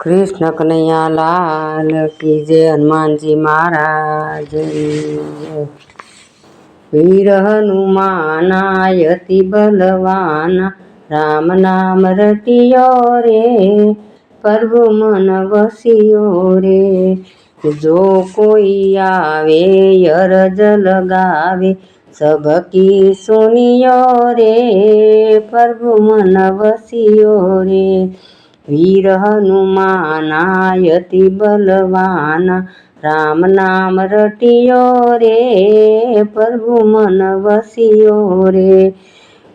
कृष्ण कन्हैया लाल की जय। हनुमान जी महाराज जय। वीर हनुमाना अति बलवाना, राम नाम रटियो रे, प्रभु मन बसियो रे। जो कोई आवे अरज लगावे, सबकी सुनियो रे, प्रभु मन बसियो रे। वीर हनुमाना अति बलवाना, राम नाम रटियो रे, प्रभु मन बसियो रे।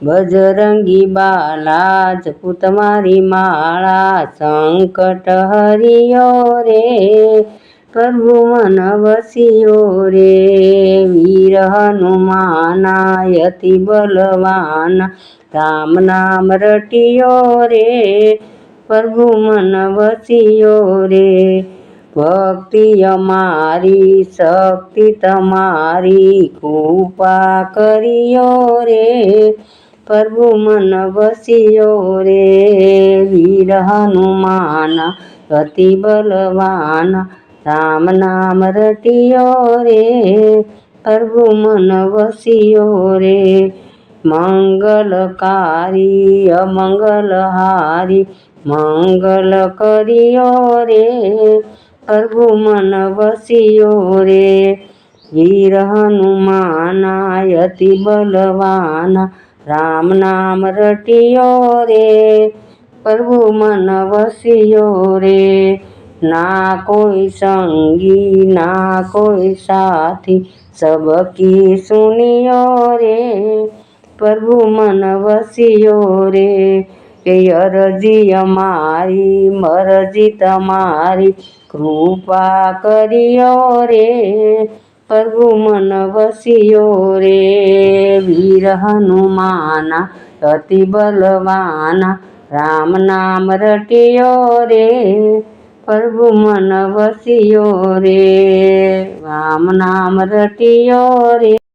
बजरंगी बाला जपु तुम्हारी माला, संकट हरियो रे, प्रभु मन बसियो रे। वीर हनुमाना अति बलवाना, राम नाम रटियो रे, प्रभु मन बसियो रे। भक्ति अमारी शक्ति तमारी, कृपा करियो रे, प्रभु मन बसियो रे। वीर हनुमान अति बलवाना, राम नाम रटियो रे, प्रभु मन बसियो रे। मंगलकारी अमंगलहारी, मंगल करियो रे, प्रभु मन बसियो रे। वीर हनुमाना अति बलवाना, राम नाम रटियो रे, प्रभु मन बसियो रे। ना कोई संगी ना कोई साथी, सबकी सुनियो रे, प्रभु मन बसियो रे। अरजी अमारी मरजी तमारी, कृपा करियो रे, प्रभु मन बसियो रे। वीर हनुमाना अति बलवाना, राम नाम रटियो रे, प्रभु मन बसियो रे। राम नाम रटियो रे।